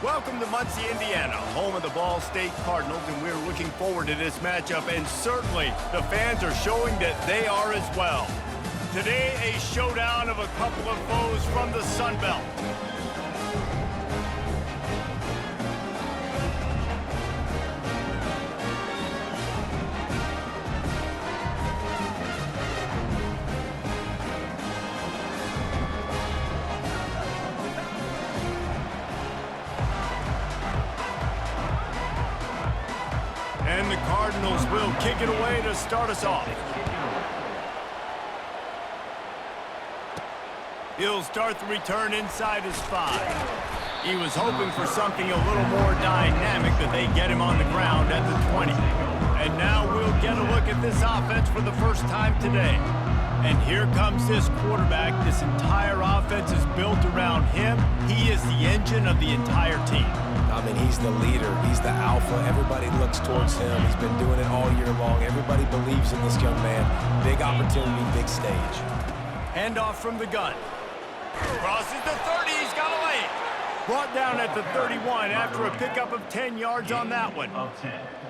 Welcome to Muncie, Indiana, home of the Ball State Cardinals, and we're looking forward to this matchup, and certainly the fans are showing that they are as well. Today, a showdown of a couple of foes from the Sun Belt. And the Cardinals will kick it away to start us off. He'll start the return inside his 5. He was hoping for something a little more dynamic, but they get him on the ground at the 20. And now we'll get a look at this offense for the first time today. And here comes this quarterback. This entire offense is built around him. He is the engine of the entire team. I mean, he's the leader. He's the alpha. Everybody looks towards him. He's been doing it all year long. Everybody believes in this young man. Big opportunity, big stage. Handoff from the gun. Crosses the 30. He's got a lane. Brought down at the 31 after a pickup of 10 yards on that one.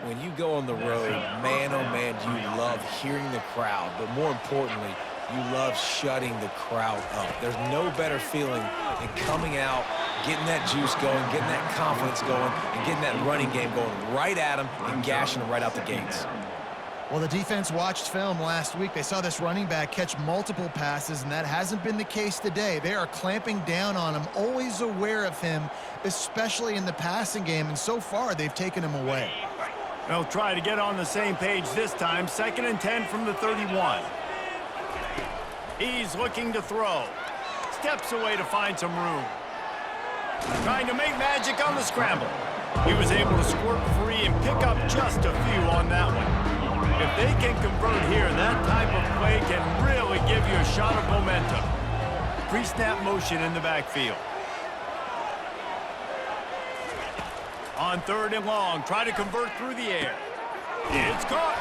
When you go on the road, man, oh man, you love hearing the crowd. But more importantly, you love shutting the crowd up. There's no better feeling than coming out, getting that juice going, getting that confidence going, and getting that running game going right at them and gashing them right out the gates. Well, the defense watched film last week. They saw this running back catch multiple passes, and that hasn't been the case today. They are clamping down on him, always aware of him, especially in the passing game, and so far they've taken him away. They'll try to get on the same page this time. 2nd and 10 from the 31. He's looking to throw. Steps away to find some room. Trying to make magic on the scramble. He was able to squirt free and pick up just a few on that one. If they can convert here, that type of play can really give you a shot of momentum. Pre-snap motion in the backfield. On 3rd and long, try to convert through the air. It's caught.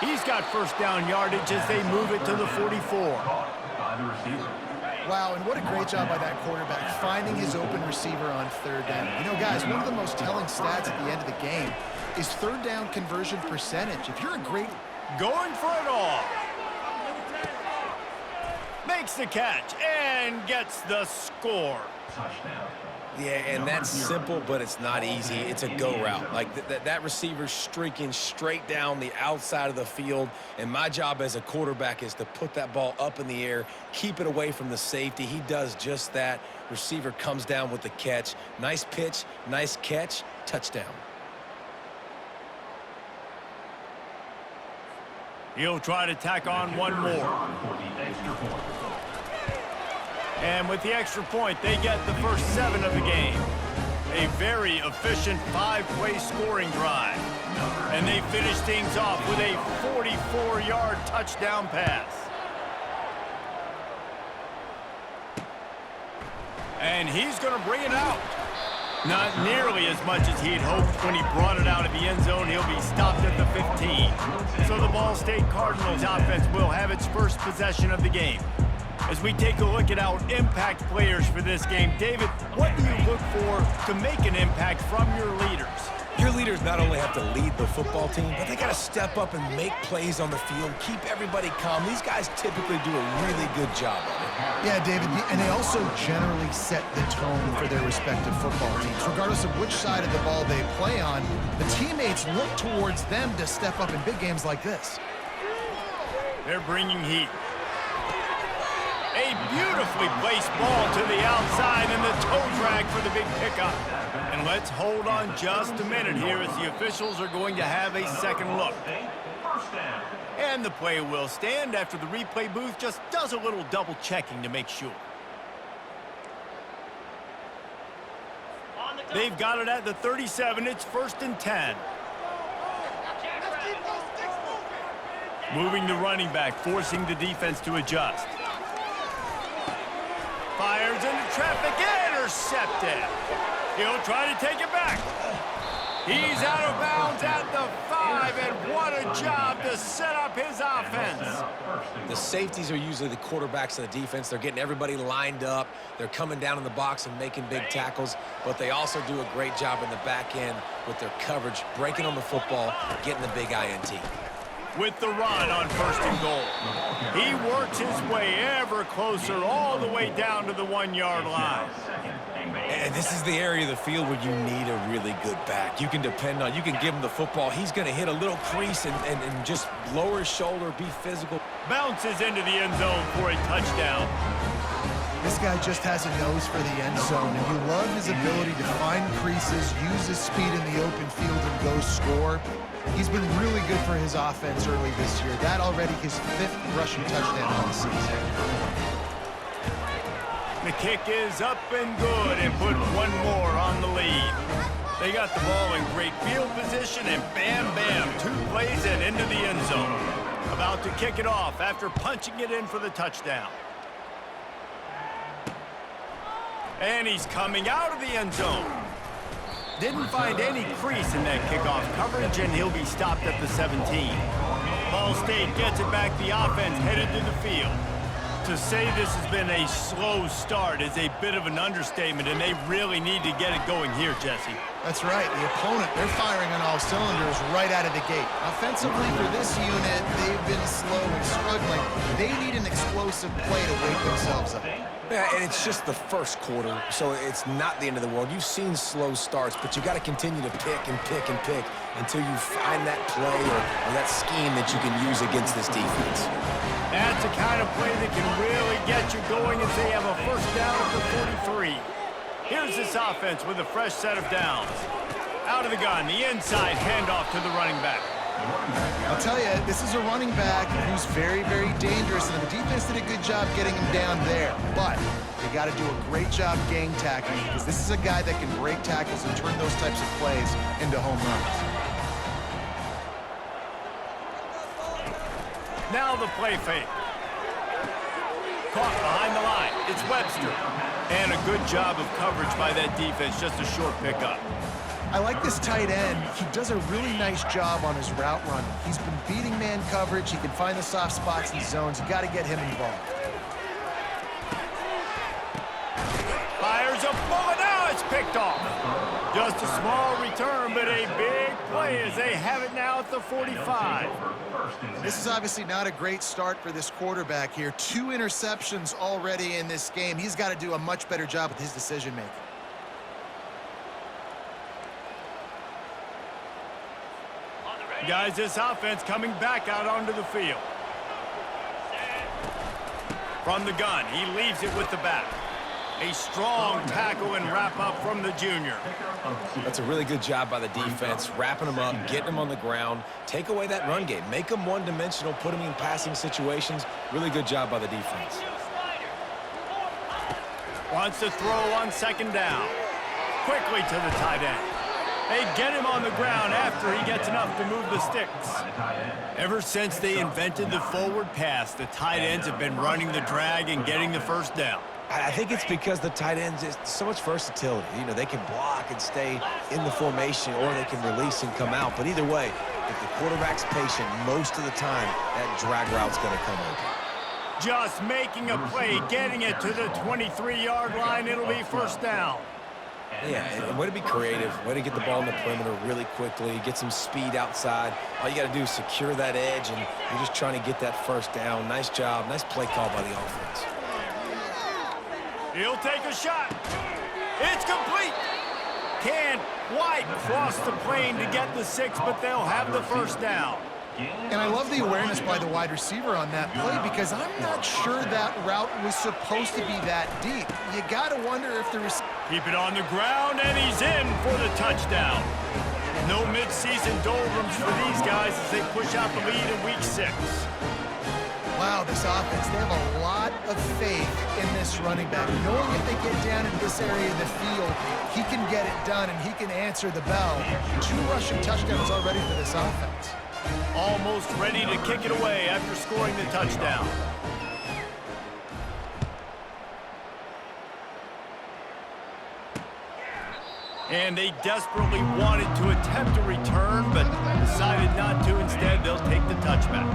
He's got first down yardage as they move it to the 44. Wow, and what a great job by that quarterback, finding his open receiver on 3rd down. You know, guys, one of the most telling stats at the end of the game is 3rd down conversion percentage. If you're a great... Going for it all. Makes the catch and gets the score. Yeah, and that's simple, but it's not easy. It's a go route. Like that receiver's streaking straight down the outside of the field, and my job as a quarterback is to put that ball up in the air, keep it away from the safety. He does just that. Receiver comes down with the catch. Nice pitch, nice catch, touchdown. He'll try to tack on one more. And with the extra point, they get the first 7 of the game. A very efficient 5-play scoring drive. And they finish things off with a 44-yard touchdown pass. And he's going to bring it out. Not nearly as much as he'd hoped when he brought it out of the end zone. He'll be stopped at the 15. So the Ball State Cardinals offense will have its first possession of the game. As we take a look at our impact players for this game, David, what do you look for to make an impact from your leaders? Your leaders not only have to lead the football team, but they got to step up and make plays on the field, keep everybody calm. These guys typically do a really good job of it. Yeah, David, and they also generally set the tone for their respective football teams. Regardless of which side of the ball they play on, the teammates look towards them to step up in big games like this. They're bringing heat. A beautifully placed ball to the outside and the toe drag for the big pickup. And let's hold on just a minute here as the officials are going to have a second look. And the play will stand after the replay booth just does a little double checking to make sure. They've got it at the 37. It's 1st and 10. Moving the running back, forcing the defense to adjust. Fires into traffic, intercepted. He'll try to take it back. He's out of bounds at the 5, and what a job to set up his offense. The safeties are usually the quarterbacks of the defense. They're getting everybody lined up. They're coming down in the box and making big tackles, but they also do a great job in the back end with their coverage, breaking on the football, getting the big INT. With the run on 1st and goal. He works his way ever closer all the way down to the 1-yard line. And this is the area of the field where you need a really good back. You can depend on, you can give him the football. He's going to hit a little crease and just lower his shoulder, be physical. Bounces into the end zone for a touchdown. This guy just has a nose for the end zone, and you love his ability to find creases, use his speed in the open field, and go score. He's been really good for his offense early this year. That already his 5th rushing touchdown on the season. The kick is up and good, and put one more on the lead. They got the ball in great field position, and bam, bam, 2 plays and into the end zone. About to kick it off after punching it in for the touchdown. And he's coming out of the end zone. Didn't find any crease in that kickoff coverage, and he'll be stopped at the 17. Ball State gets it back. The offense headed to the field. To say this has been a slow start is a bit of an understatement, and they really need to get it going here, Jesse. That's right. The opponent, they're firing on all cylinders right out of the gate. Offensively for this unit, they've been slow and struggling. They need an explosive play to wake themselves up. Yeah, and it's just the first quarter, so it's not the end of the world. You've seen slow starts, but you got to continue to pick and pick and pick until you find that play or that scheme that you can use against this defense. That's the kind of play that can really get you going as they have a 1st down at the 43. Here's this offense with a fresh set of downs. Out of the gun, the inside handoff to the running back. I'll tell you, this is a running back who's very, very dangerous, and the defense did a good job getting him down there. But they got to do a great job game tackling, because this is a guy that can break tackles and turn those types of plays into home runs. Now the play fake. Caught behind the line. It's Webster. And a good job of coverage by that defense, just a short pickup. I like this tight end. He does a really nice job on his route running. He's been beating man coverage. He can find the soft spots and zones. You got to get him involved. Fires a bullet. Now it's picked off. Just a small return, but a big play as they have it now at the 45. This is obviously not a great start for this quarterback here. 2 interceptions already in this game. He's got to do a much better job with his decision-making. Guys, this offense coming back out onto the field. From the gun, he leaves it with the back. A strong tackle and wrap-up from the junior. That's a really good job by the defense, wrapping them up, getting them on the ground, take away that run game, make them one-dimensional, put them in passing situations. Really good job by the defense. Wants to throw on 2nd down. Quickly to the tight end. They get him on the ground after he gets enough to move the sticks. Ever since they invented the forward pass, the tight ends have been running the drag and getting the 1st down. I think it's because the tight ends is so much versatility. You know, they can block and stay in the formation, or they can release and come out. But either way, if the quarterback's patient, most of the time, that drag route's going to come open. Just making a play, getting it to the 23-yard line. It'll be 1st down. Yeah, and way to be creative, way to get the ball in the perimeter really quickly, get some speed outside. All you got to do is secure that edge, and you're just trying to get that 1st down. Nice job, nice play call by the offense. He'll take a shot. It's complete. Can't quite cross the plane to get the 6, but they'll have the 1st down. And I love the awareness by the wide receiver on that play, because I'm not sure that route was supposed to be that deep. You got to wonder if the receiver... Keep it on the ground, and he's in for the touchdown. No midseason doldrums for these guys as they push out the lead in week 6. Wow, this offense, they have a lot of faith in this running back. Knowing if they get down into this area of the field, he can get it done and he can answer the bell. 2 rushing touchdowns already for this offense. Almost ready to kick it away after scoring the touchdown. And they desperately wanted to attempt a return, but decided not to. Instead, they'll take the touchback.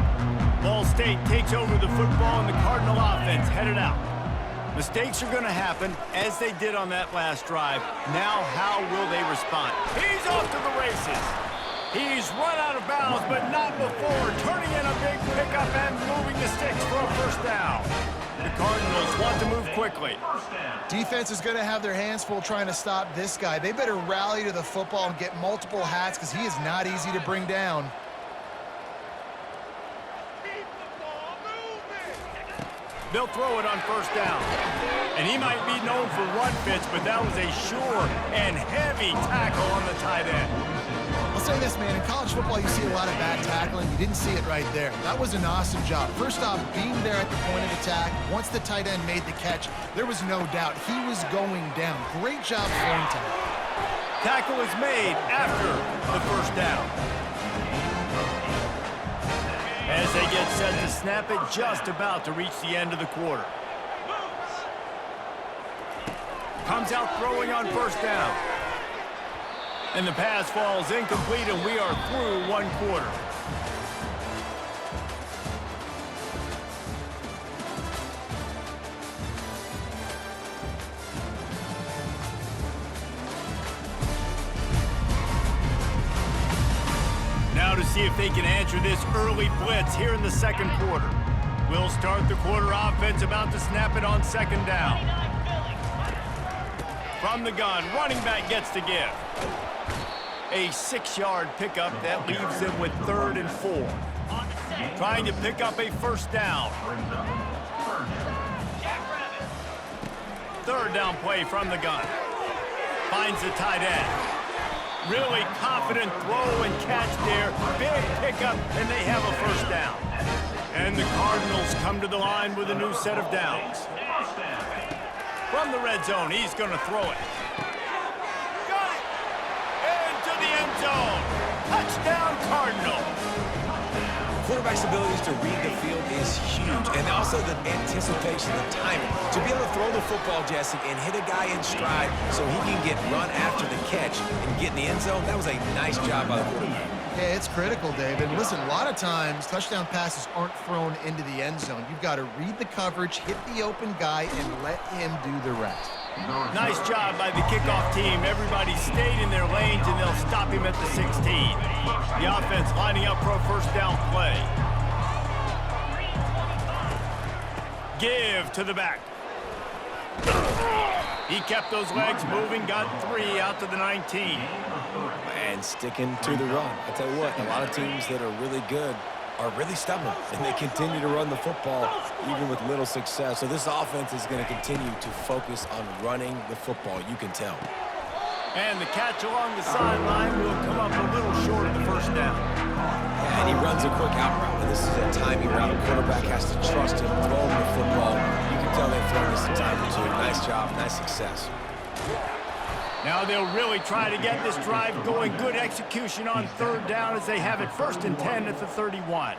Ball State takes over the football, and the Cardinal offense headed out. Mistakes are going to happen, as they did on that last drive. Now, how will they respond? He's off to the races. He's run out of bounds, but not before. Turning in a big pickup and moving the sticks for a first down. The Cardinals want to move quickly. Defense is going to have their hands full trying to stop this guy. They better rally to the football and get multiple hats because he is not easy to bring down. They'll throw it on first down. And he might be known for run fits, but that was a sure and heavy tackle on the tight end. I'll say this, man, in college football you see a lot of bad tackling. You didn't see it right there. That was an awesome job. First off, being there at the point of attack. Once the tight end made the catch, there was no doubt he was going down. Great job throwing time. Tackle is made after the first down. As they get set to snap it, just about to reach the end of the quarter. Comes out throwing on first down. And the pass falls incomplete, and we are through one quarter. Now to see if they can answer this early blitz here in the second quarter. We'll start the quarter offense, about to snap it on second down. From the gun, running back gets to give. A 6-yard pickup that leaves them with 3rd and 4. Trying to pick up a first down. 3rd down play from the gun. Finds the tight end. Really confident throw and catch there. Big pickup, and they have a first down. And the Cardinals come to the line with a new set of downs. From the red zone, he's going to throw it. Got it! Into the end zone. Touchdown, Cardinals. Quarterback's abilities to read the field is huge, and also the anticipation, the timing. To be able to throw the football, Jesse, and hit a guy in stride so he can get run after the catch and get in the end zone, that was a nice job by the quarterback. Yeah, it's critical, David. Listen, a lot of times touchdown passes aren't thrown into the end zone. You've got to read the coverage, hit the open guy, and let him do the rest. Nice job by the kickoff team. Everybody stayed in their lanes, and they'll stop him at the 16. The offense lining up for a first down play. Give to the back. He kept those legs moving, got 3 out to the 19. And sticking to the run. I tell you what, a lot of teams that are really good are really stubborn, and they continue to run the football even with little success. So this offense is going to continue to focus on running the football, you can tell. And the catch along the sideline will come up a little short of the first down. And he runs a quick out route, and this is a timing route. The quarterback has to trust him, throw him the football. You can tell they've thrown this a time or two. Nice job, nice success. Now they'll really try to get this drive going. Good execution on 3rd down as they have it 1st and 10 at the 31.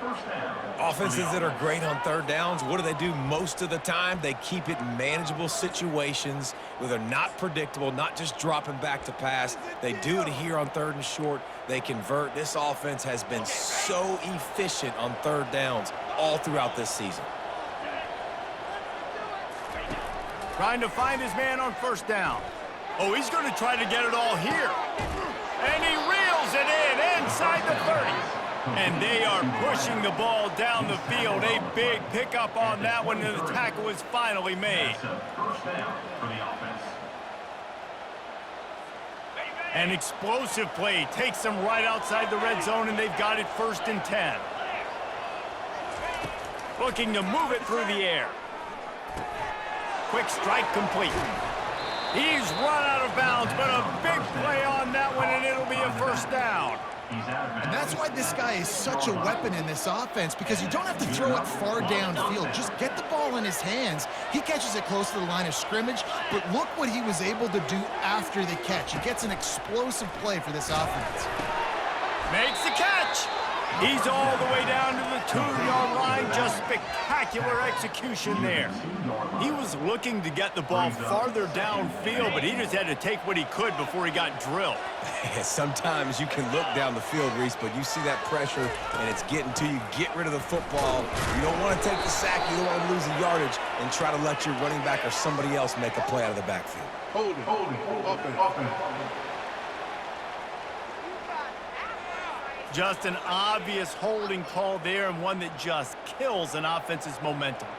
Offenses that are great on 3rd downs, what do? Most of the time? They keep it in manageable situations where they're not predictable, not just dropping back to pass. They do it here on 3rd and short. They convert. This offense has been so efficient on 3rd downs all throughout this season. Trying to find his man on first down. Oh, he's going to try to get it all here. And he reels it in inside the 30. And they are pushing the ball down the field. A big pickup on that one, and the tackle is finally made. An explosive play takes them right outside the red zone, and they've got it 1st and 10. Looking to move it through the air. Quick strike complete. He's run out of bounds, but a big play on that one, and it'll be a first down. And that's why this guy is such a weapon in this offense, because you don't have to throw it far downfield. Just get the ball in his hands. He catches it close to the line of scrimmage, but look what he was able to do after the catch. He gets an explosive play for this offense. Makes the catch. He's all the way down to the 2-yard line. Just spectacular execution there. He was looking to get the ball farther downfield, but he just had to take what he could before he got drilled. Sometimes you can look down the field, Reese, but you see that pressure, and it's getting to you. Get rid of the football. You don't want to take the sack. You don't want to lose the yardage, and try to let your running back or somebody else make a play out of the backfield. Hold it. Just an obvious holding call there, and one that just kills an offense's momentum.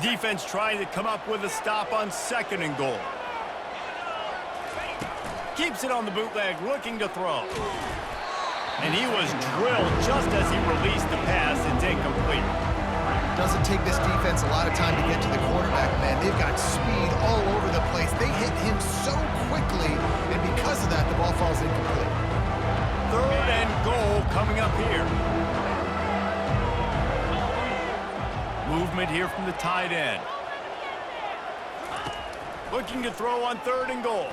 Defense trying to come up with a stop on 2nd and goal. Keeps it on the bootleg, looking to throw. And he was drilled just as he released the pass. It's incomplete. Doesn't take this defense a lot of time to get to the quarterback, man. They've got speed all over the place. They hit him so quickly, and because of that, the ball falls incomplete. 3rd and goal coming up here. Movement here from the tight end. Looking to throw on 3rd and goal.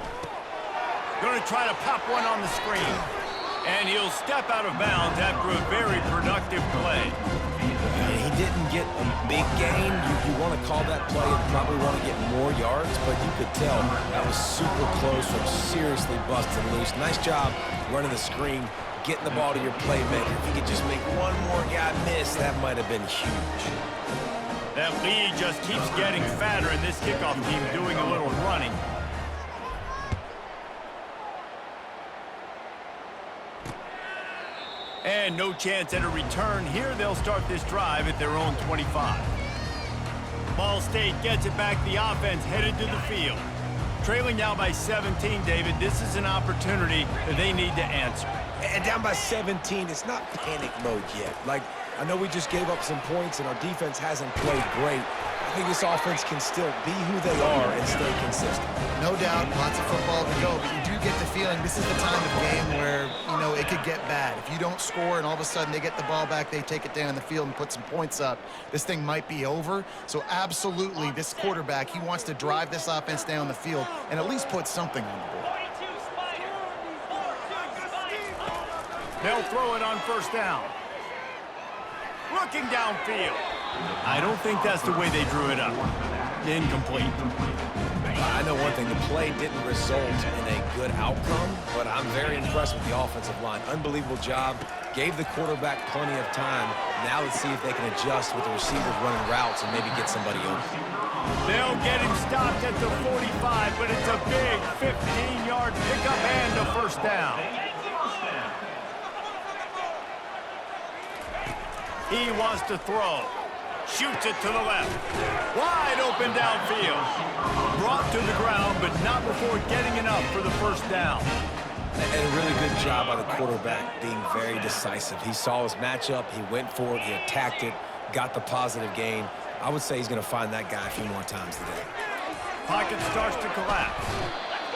Going to try to pop one on the screen. And he'll step out of bounds after a very productive play. He didn't get a big gain. You want to call that play and probably want to get more yards, but you could tell that was super close from seriously busting loose. Nice job running the screen, getting the ball to your playmaker. If he could just make one more guy miss, that might have been huge. That lead just keeps getting fatter, and this kickoff team doing a little running. And no chance at a return here. They'll start this drive at their own 25. Ball State gets it back. The offense headed to the field. Trailing now by 17, David. This is an opportunity that they need to answer. And down by 17, it's not panic mode yet. Like, I know we just gave up some points and our defense hasn't played great. I think this offense can still be who they are and stay consistent. No doubt, lots of football to go, but you do get the feeling this is the time of game where, you know, it could get bad. If you don't score and all of a sudden they get the ball back, they take it down the field and put some points up, this thing might be over. So absolutely, this quarterback, he wants to drive this offense down the field and at least put something on the board. They'll throw it on 1st down. Looking downfield. I don't think that's the way they drew it up. Incomplete. I know one thing, the play didn't result in a good outcome, but I'm very impressed with the offensive line. Unbelievable job. Gave the quarterback plenty of time. Now let's see if they can adjust with the receivers running routes and maybe get somebody open. They'll get him stopped at the 45, but it's a big 15-yard pickup and a 1st down. He wants to throw. Shoots it to the left. Wide open downfield. Brought to the ground, but not before getting enough for the 1st down. And a really good job by the quarterback being very decisive. He saw his matchup. He went for it. He attacked it. Got the positive gain. I would say he's going to find that guy a few more times today. Pocket starts to collapse.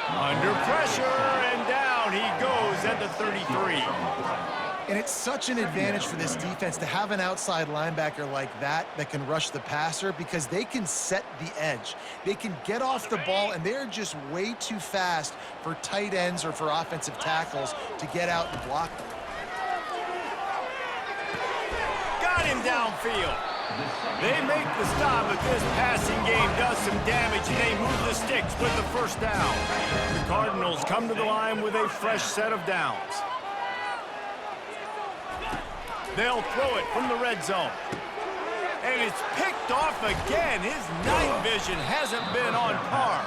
Under pressure, and down he goes at the 33. And it's such an advantage for this defense to have an outside linebacker like that can rush the passer because they can set the edge. They can get off the ball, and they're just way too fast for tight ends or for offensive tackles to get out and block them. Got him downfield. They make the stop, but this passing game does some damage, and they move the sticks with the 1st down. The Cardinals come to the line with a fresh set of downs. They'll throw it from the red zone. And it's picked off again. His night vision hasn't been on par.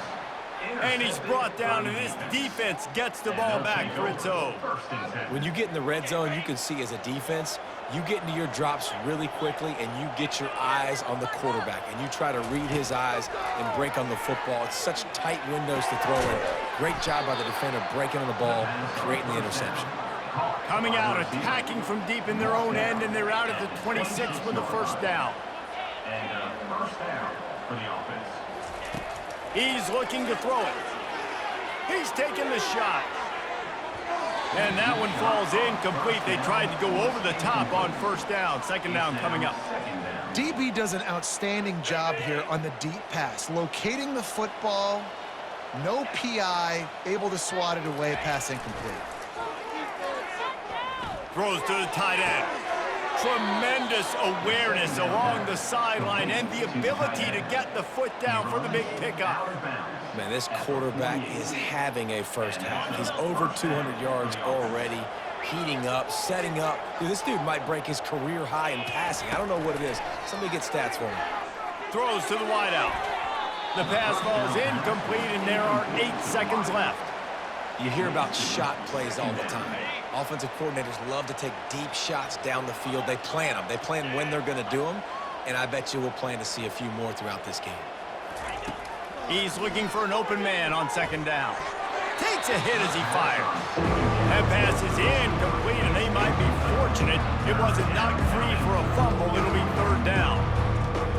And he's brought down, and this defense gets the ball back for its own. When you get in the red zone, you can see as a defense, you get into your drops really quickly, and you get your eyes on the quarterback, and you try to read his eyes and break on the football. It's such tight windows to throw in. Great job by the defender breaking on the ball, creating the interception. Coming out, attacking from deep in their own end, and they're out at the 26 with the 1st down. And 1st down for the offense. He's looking to throw it. He's taking the shot. And that one falls incomplete. They tried to go over the top on 1st down. 2nd down coming up. DB does an outstanding job here on the deep pass, locating the football, no PI, able to swat it away, pass incomplete. Throws to the tight end. Tremendous awareness along the sideline and the ability to get the foot down for the big pickup. Man, this quarterback is having a first half. He's over 200 yards already, heating up, setting up. Dude, this dude might break his career high in passing. I don't know what it is. Somebody get stats for me. Throws to the wideout. The pass falls incomplete, and there are 8 seconds left. You hear about shot plays all the time. Offensive coordinators love to take deep shots down the field. They plan them. They plan when they're going to do them, and I bet you we'll plan to see a few more throughout this game. He's looking for an open man on second down. Takes a hit as he fires. That pass is incomplete, and they might be fortunate it wasn't knocked free for a fumble. It'll be third down.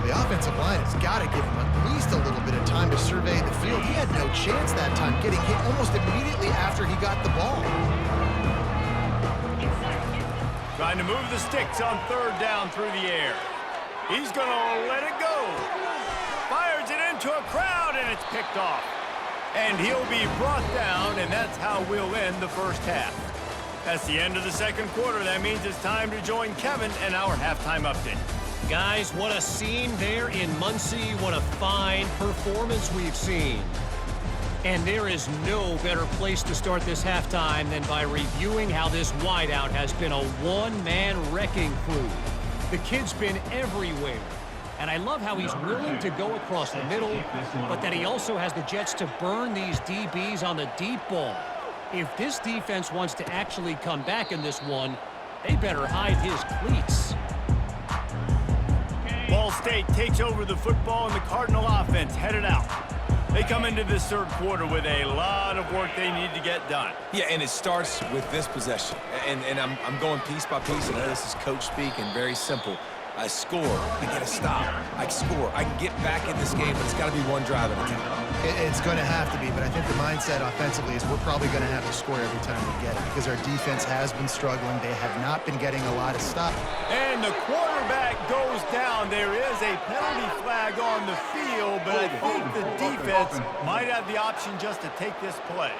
The offensive line has got to give him at least a little bit of time to survey the field. He had no chance that time, getting hit almost immediately after he got the ball. Trying to move the sticks on third down through the air. He's going to let it go. Fires it into a crowd, and it's picked off. And he'll be brought down, and that's how we'll end the first half. That's the end of the second quarter. That means it's time to join Kevin and our halftime update. Guys, what a scene there in Muncie. What a fine performance we've seen. And there is no better place to start this halftime than by reviewing how this wideout has been a one-man wrecking crew. The kid's been everywhere. And I love how he's willing to go across the middle, but that he also has the jets to burn these DBs on the deep ball. If this defense wants to actually come back in this one, they better hide his cleats. Ball State takes over the football, and the Cardinal offense headed out. They come into this third quarter with a lot of work they need to get done. Yeah, and it starts with this possession. And I'm going piece by piece. I know this is coach speak and very simple. I score, I get a stop, I score, I can get back in this game, but it's got to be one drive at a time. It's going to have to be, but I think the mindset offensively is we're probably going to have to score every time we get it because our defense has been struggling. They have not been getting a lot of stops. And the quarterback goes down. There is a penalty flag on the field, but I think the defense might have the option just to take this play.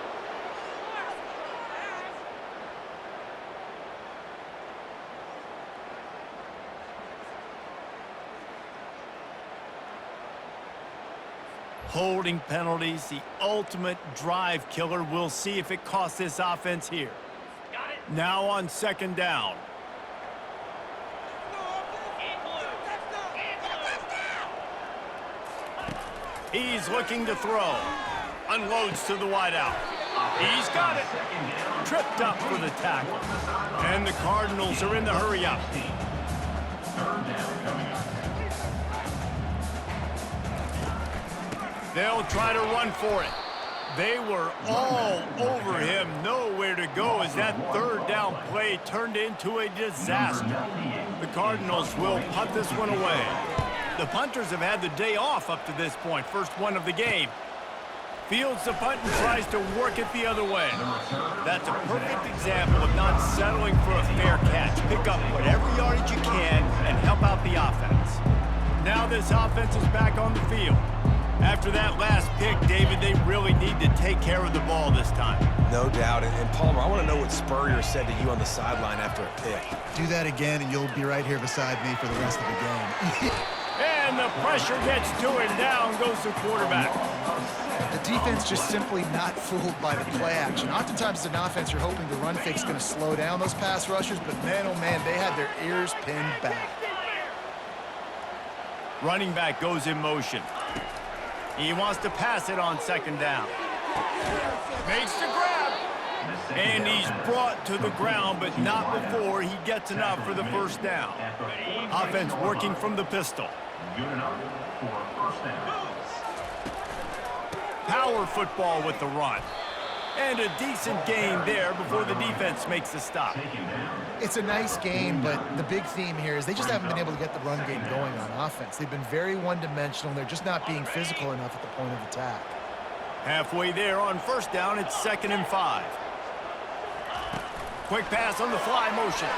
Holding penalties, the ultimate drive killer. We'll see if it costs this offense here. Now on second down. He's looking to throw. Unloads to the wideout. He's got it. Tripped up for the tackle. And the Cardinals are in the hurry up. They'll try to run for it. They were all over him. Nowhere to go as that third down play turned into a disaster. The Cardinals will punt this one away. The punters have had the day off up to this point. First one of the game. Fields the punt and tries to work it the other way. That's a perfect example of not settling for a fair catch. Pick up whatever yardage you can and help out the offense. Now this offense is back on the field. After that last pick, David, they really need to take care of the ball this time. No doubt. And Palmer, I want to know what Spurrier said to you on the sideline after a pick. Do that again, and you'll be right here beside me for the rest of the game. And the pressure gets to him. Down goes the quarterback. The defense just simply not fooled by the play action. Oftentimes, as an offense, you're hoping the run fake is going to slow down those pass rushers, but man, oh man, they had their ears pinned back. Running back goes in motion. He wants to pass it on second down. Makes the grab. And he's brought to the ground, but not before he gets enough for the first down. Offense working from the pistol. Power football with the run. And a decent gain there before the defense makes the stop. It's a nice game, but the big theme here is they just haven't been able to get the run game going on offense. They've been very one-dimensional. They're just not being physical enough at the point of attack. Halfway there on first down, it's 2nd and 5. Quick pass on the fly motion.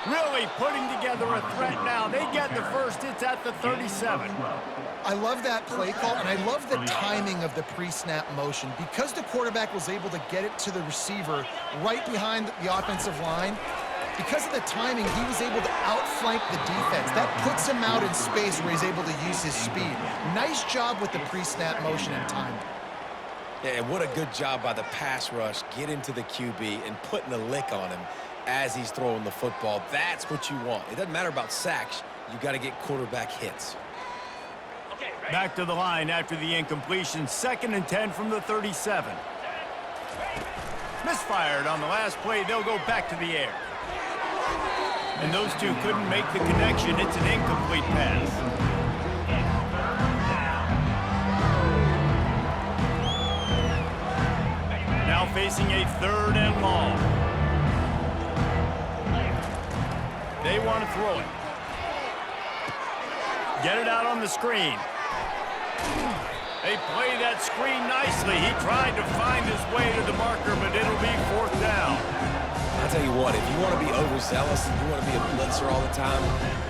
Really putting together a threat now. They get the first. It's at the 37. I love that play call, and I love the timing of the pre-snap motion. Because the quarterback was able to get it to the receiver right behind the offensive line, because of the timing, he was able to outflank the defense. That puts him out in space where he's able to use his speed. Nice job with the pre-snap motion and timing. Yeah, and what a good job by the pass rush, getting to the QB and putting a lick on him as he's throwing the football. That's what you want. It doesn't matter about sacks. You got to get quarterback hits. Back to the line after the incompletion. 2nd and 10 from the 37. Misfired on the last play. They'll go back to the air. And those two couldn't make the connection. It's an incomplete pass. Now facing a 3rd and long. They want to throw it. Get it out on the screen. They play that screen nicely. He tried to find his way to the marker, but it'll be 4th down. I'll tell you what, if you want to be overzealous and you want to be a blitzer all the time,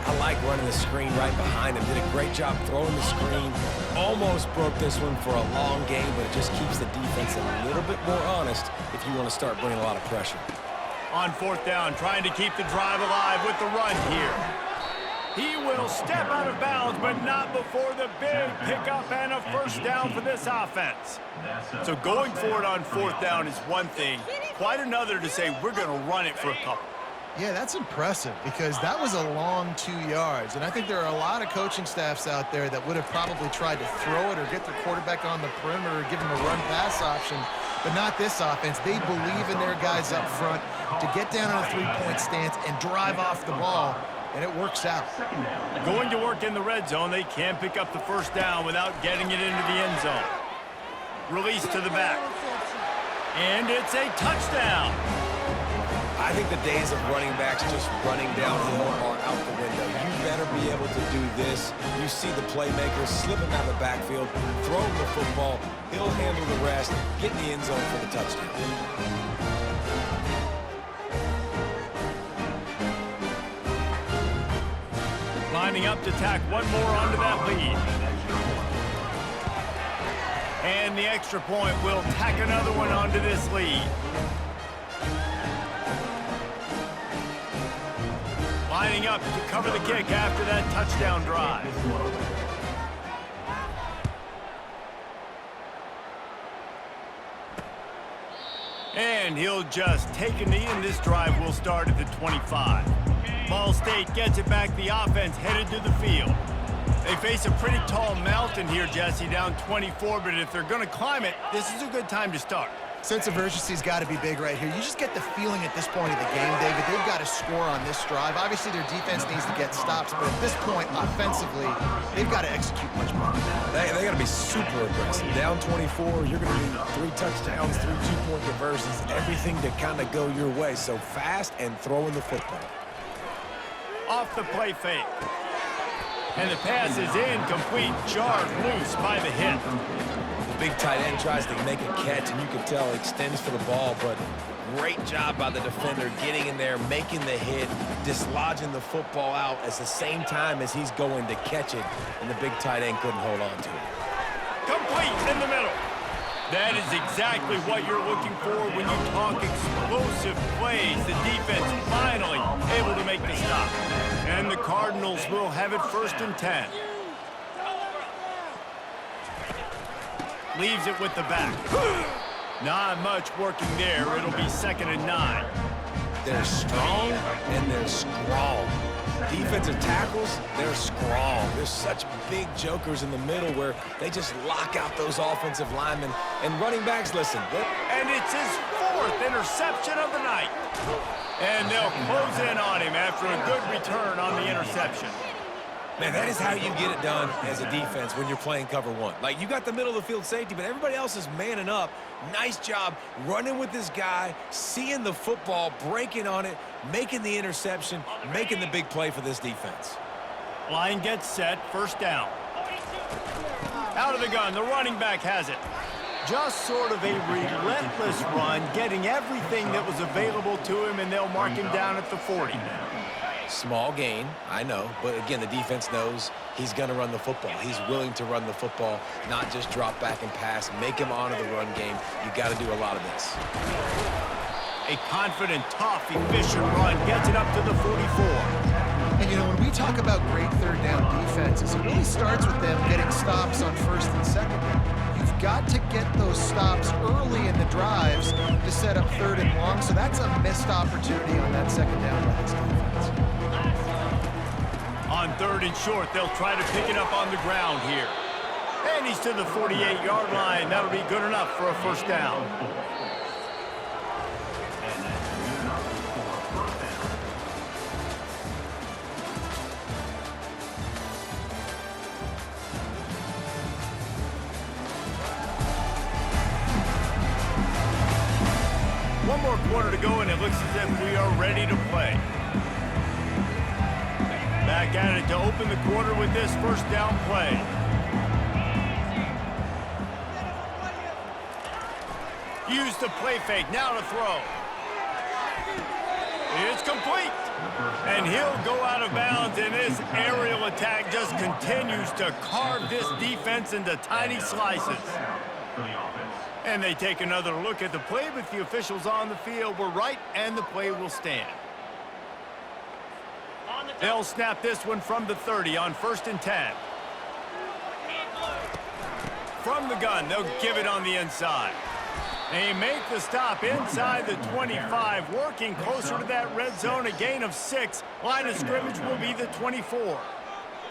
I like running the screen right behind him. Did a great job throwing the screen. Almost broke this one for a long game, but it just keeps the defense a little bit more honest if you want to start bringing a lot of pressure. On 4th down, trying to keep the drive alive with the run here. He will step out of bounds, but not before the big pickup and a 1st down for this offense. So going for it on 4th down is one thing. Quite another to say we're going to run it for a couple. Yeah, that's impressive because that was a long 2 yards. And I think there are a lot of coaching staffs out there that would have probably tried to throw it or get their quarterback on the perimeter or give him a run-pass option, but not this offense. They believe in their guys up front to get down on a 3-point stance and drive off the ball, and it works out. Going to work in the red zone, they can pick up the 1st down without getting it into the end zone. Release to the back. And it's a touchdown. I think the days of running backs just running downhill are out the window. You better be able to do this. You see the playmakers slipping out of the backfield, throwing the football. He'll handle the rest, get in the end zone for the touchdown. Lining up to tack one more onto that lead. And the extra point will tack another one onto this lead. Lining up to cover the kick after that touchdown drive. And he'll just take a knee, and this drive will start at the 25. Ball State gets it back. The offense headed to the field. They face a pretty tall mountain here, Jesse, down 24, but if they're going to climb it, this is a good time to start. Sense of urgency's got to be big right here. You just get the feeling at this point of the game, David, they've got to score on this drive. Obviously, their defense needs to get stops, but at this point, offensively, they've got to execute much better. They got to be super aggressive. Down 24, you're going to need 3 touchdowns, 3 2-point conversions, everything to kind of go your way. So fast and throwing the football. Off the play fake. And the pass is incomplete, jarred loose by the hit. The big tight end tries to make a catch, and you can tell he extends for the ball, but great job by the defender getting in there, making the hit, dislodging the football out at the same time as he's going to catch it, and the big tight end couldn't hold on to it. Complete in the middle. That is exactly what you're looking for when you talk explosive plays. The defense finally able to make the stop. And the Cardinals will have it 1st and 10. Leaves it with the back. Not much working there. It'll be 2nd and 9. They're strong and they're strong. Defensive tackles, they're strong. There's such big jokers in the middle where they just lock out those offensive linemen. And running backs, listen. And it's his 4th interception of the night. And they'll close in on him after a good return on the interception. Man, that is how you get it done as a defense when you're playing cover one. Like, you got the middle of the field safety, but everybody else is manning up. Nice job running with this guy, seeing the football, breaking on it, making the interception, making the big play for this defense. Line gets set, 1st down. Out of the gun, the running back has it. Just sort of a relentless run, getting everything that was available to him, and they'll mark him down at the 40. Small gain, I know, but again, the defense knows he's going to run the football. He's willing to run the football, not just drop back and pass, make him honor the run game. You got to do a lot of this. A confident, tough, efficient run gets it up to the 44. And, you know, when we talk about great third down defenses, it really starts with them getting stops on first and second down. You've got to get those stops early in the drives to set up third and long, so that's a missed opportunity on that second down by this defense. On third and short, they'll try to pick it up on the ground here. And he's to the 48-yard line. That'll be good enough for a first down. One more quarter to go, and it looks as if we are ready to play. Back at it to open the quarter with this first down play. Use the play fake, now to throw. It's complete. And he'll go out of bounds, and this aerial attack just continues to carve this defense into tiny slices. And they take another look at the play, but the officials on the field were right, and the play will stand. They'll snap this one from the 30 on 1st and 10. From the gun, they'll give it on the inside. They make the stop inside the 25, working closer to that red zone, a gain of 6. Line of scrimmage will be the 24.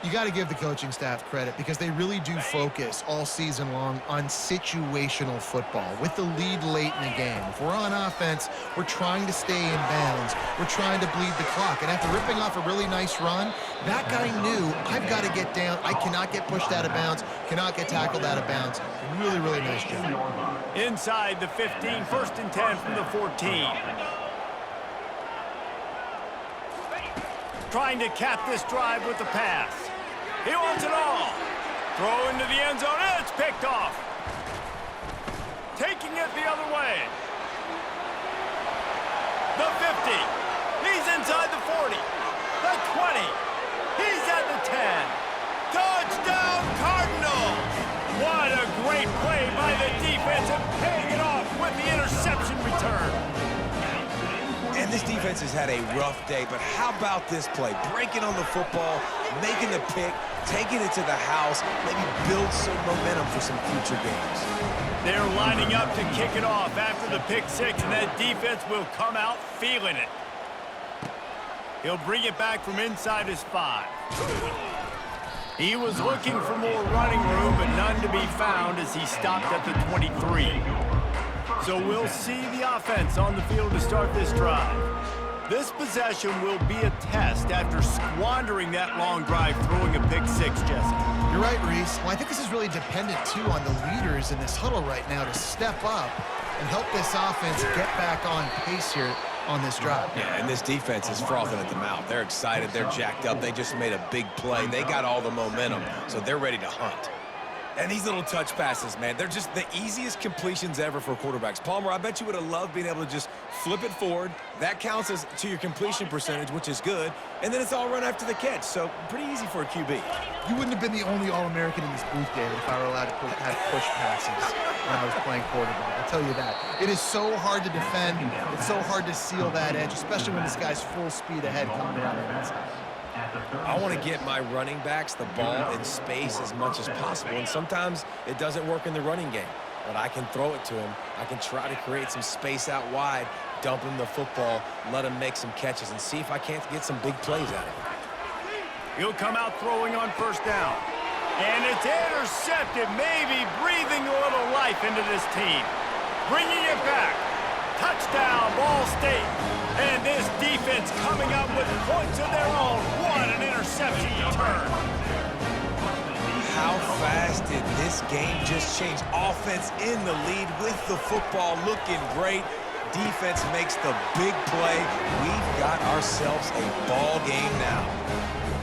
You got to give the coaching staff credit because they really do focus all season long on situational football with the lead late in the game. If we're on offense, we're trying to stay in bounds. We're trying to bleed the clock. And after ripping off a really nice run, that guy knew, I've got to get down. I cannot get pushed out of bounds, cannot get tackled out of bounds. Really, really nice job. Inside the 15, 1st and 10 from the 14. Trying to cap this drive with the pass. He wants it all. Throw into the end zone, and it's picked off. Taking it the other way. The 50. He's inside the 40. The 20. He's at the 10. Touchdown, Cardinals! What a great play by the defense and paying it off with the interception return. And this defense has had a rough day, but how about this play? Breaking on the football, making the pick, taking it to the house, maybe build some momentum for some future games. They're lining up to kick it off after the pick 6, and that defense will come out feeling it. He'll bring it back from inside his 5. He was looking for more running room, but none to be found as he stopped at the 23. So we'll see the offense on the field to start this drive. This possession will be a test after squandering that long drive throwing a pick 6, Jesse. You're right, Reese. Well, I think this is really dependent, too, on the leaders in this huddle right now to step up and help this offense get back on pace here on this drive. Yeah, and this defense is frothing at the mouth. They're excited. They're jacked up. They just made a big play. They got all the momentum, so they're ready to hunt. And these little touch passes, man, they're just the easiest completions ever for quarterbacks. Palmer, I bet you would have loved being able to just flip it forward. That counts as to your completion percentage, which is good. And then it's all run after the catch, so pretty easy for a QB. You wouldn't have been the only All-American in this booth, David, if I were allowed to have push passes when I was playing quarterback. I'll tell you that. It is so hard to defend. It's so hard to seal that edge, especially when this guy's full speed ahead coming down the inside. I want to get my running backs the ball in space as much as possible, and sometimes it doesn't work in the running game. But I can throw it to him. I can try to create some space out wide, dump him the football, let him make some catches, and see if I can't get some big plays out of him. He'll come out throwing on 1st down. And it's intercepted, maybe breathing a little life into this team. Bringing it back. Touchdown, Ball State. And this defense coming up with points of their own. What an interception return. How fast did this game just change? Offense in the lead with the football looking great. Defense makes the big play. We've got ourselves a ball game now.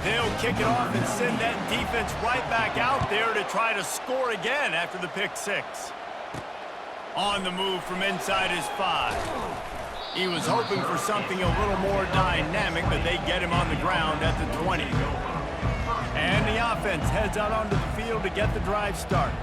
They'll kick it off and send that defense right back out there to try to score again after the pick 6. On the move from inside his 5. He was hoping for something a little more dynamic, but they get him on the ground at the 20. And the offense heads out onto the field to get the drive started.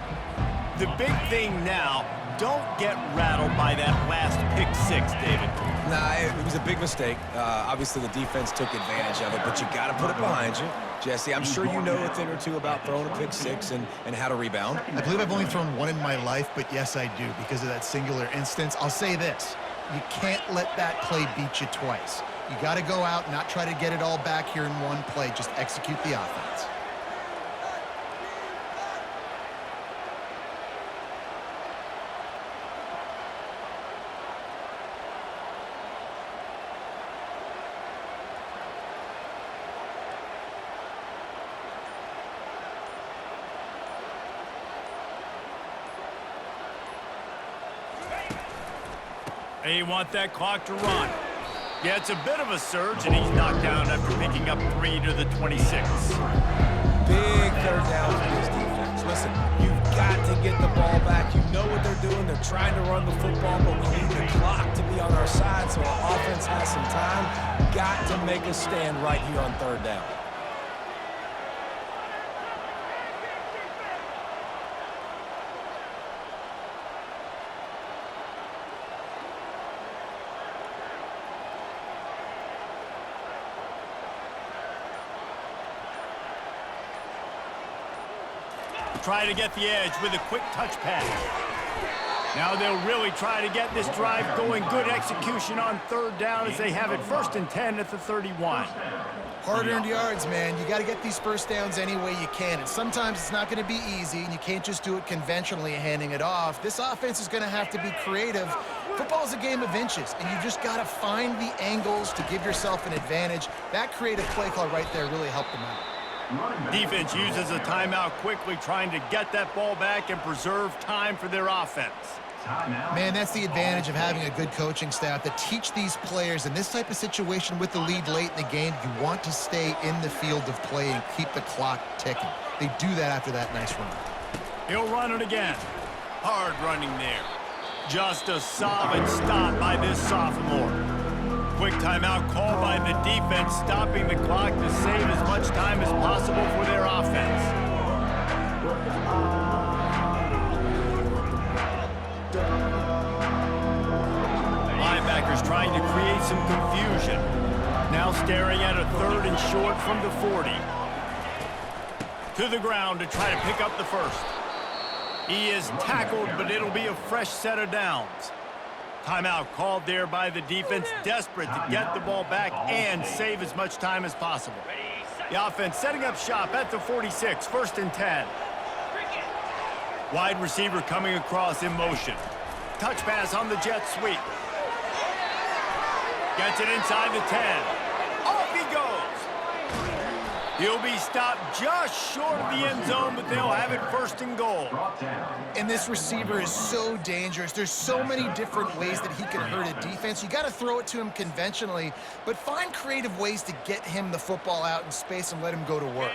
The big thing now, don't get rattled by that last pick six, David. Nah, it was a big mistake. Obviously, the defense took advantage of it, but you got to put it behind you. Jesse, I'm sure you know a thing or two about throwing a pick six and how to rebound. I believe I've only thrown one in my life, but yes, I do because of that singular instance. I'll say this. You can't let that play beat you twice. You got to go out and not try to get it all back here in one play. Just execute the offense. They want that clock to run. Yeah, it's a bit of a surge, and he's knocked down after picking up 3 to the 26. Big third down for this defense. Listen, you've got to get the ball back. You know what they're doing. They're trying to run the football, but we need the clock to be on our side so our offense has some time. Got to make a stand right here on third down. Try to get the edge with a quick touch pass. Now they'll really try to get this drive going. Good execution on third down as they have it 1st and 10 at the 31. Hard-earned yards, man. You got to get these first downs any way you can. And sometimes it's not going to be easy, and you can't just do it conventionally handing it off. This offense is going to have to be creative. Football's a game of inches, and you just got to find the angles to give yourself an advantage. That creative play call right there really helped them out. Defense uses a timeout quickly, trying to get that ball back and preserve time for their offense. Man, that's the advantage of having a good coaching staff that teach these players in this type of situation with the lead late in the game. You want to stay in the field of play and keep the clock ticking. They do that after that nice run. He'll run it again. Hard running there. Just a solid stop by this sophomore. Quick timeout call by the defense, stopping the clock to save as much time as possible for their offense. Linebackers trying to create some confusion. Now staring at a 3rd and short from the 40. To the ground to try to pick up the first. He is tackled, but it'll be a fresh set of downs. Timeout called there by the defense, desperate to get the ball back and save as much time as possible. The offense setting up shop at the 46, 1st and 10. Wide receiver coming across in motion. Touch pass on the jet sweep. Gets it inside the 10. Off he goes. He'll be stopped just short of the end zone, but they'll have it 1st and goal. And this receiver is so dangerous. There's so many different ways that he can hurt a defense. You got to throw it to him conventionally, but find creative ways to get him the football out in space and let him go to work.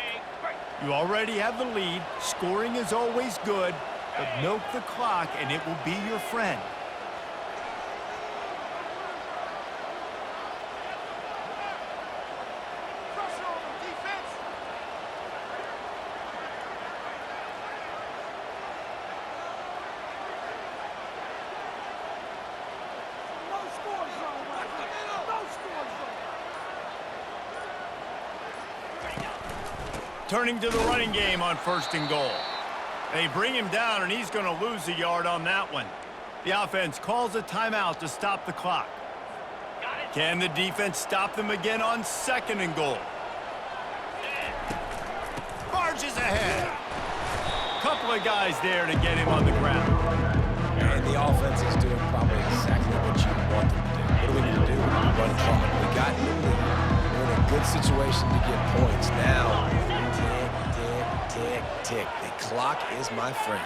You already have the lead. Scoring is always good, but milk the clock and it will be your friend. Turning to the running game on 1st and goal. They bring him down, and he's going to lose a yard on that one. The offense calls a timeout to stop the clock. Can the defense stop them again on 2nd and goal? Barges ahead. Couple of guys there to get him on the ground. And the offense is doing probably exactly what you want them to do. What do we need to do? We need to run the clock. We got in the lead. We're in a good situation to get points. Now, tick, tick. The clock is my friend.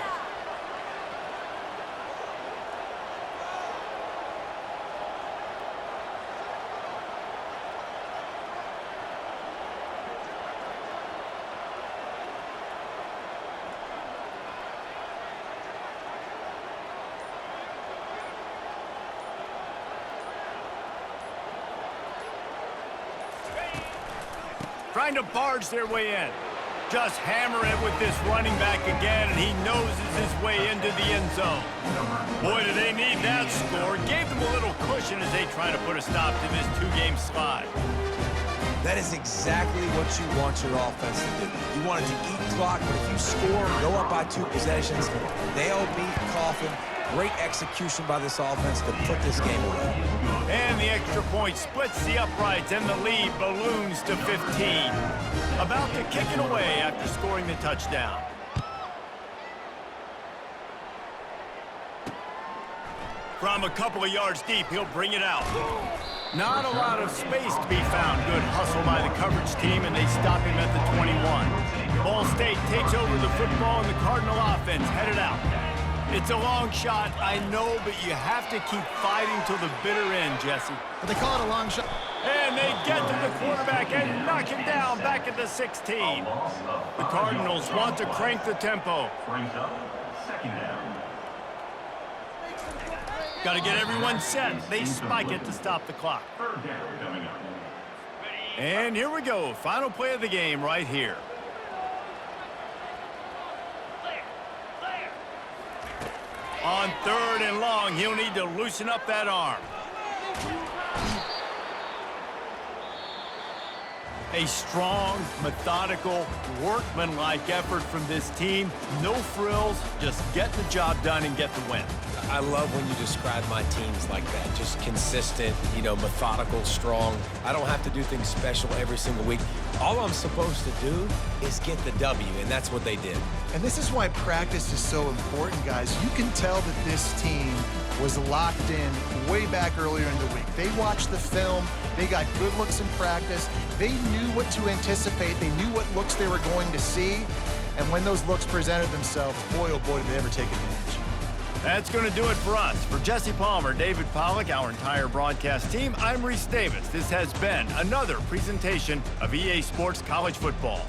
trying to barge their way in. Just hammer it with this running back again, and he noses his way into the end zone. Boy, do they need that score. Gave them a little cushion as they try to put a stop to this two-game slide. That is exactly what you want your offense to do. You want it to eat clock, but if you score and go up by 2 possessions, nail, beat, coffin. Great execution by this offense to put this game away. And the extra point splits the uprights, and the lead balloons to 15. About to kick it away after scoring the touchdown. From a couple of yards deep, he'll bring it out. Not a lot of space to be found. Good hustle by the coverage team, and they stop him at the 21. Ball State takes over the football, and the Cardinal offense headed out. It's a long shot, I know, but you have to keep fighting till the bitter end, Jesse. But they call it a long shot. And they get to the quarterback and knock him down back at the 16. The Cardinals want to crank the tempo. Brings up second down. Got to get everyone set. They spike it to stop the clock. Third down coming up. And here we go. Final play of the game right here. On 3rd and long, he'll need to loosen up that arm. A strong, methodical, workmanlike effort from this team. No frills, just get the job done and get the win. I love when you describe my teams like that. Just consistent, you know, methodical, strong. I don't have to do things special every single week. All I'm supposed to do is get the W, and that's what they did. And this is why practice is so important, guys. You can tell that this team was locked in way back earlier in the week. They watched the film. They got good looks in practice. They knew what to anticipate. They knew what looks they were going to see. And when those looks presented themselves, boy, oh boy, did they ever take advantage. That's going to do it for us. For Jesse Palmer, David Pollack, our entire broadcast team, I'm Reese Davis. This has been another presentation of EA Sports College Football.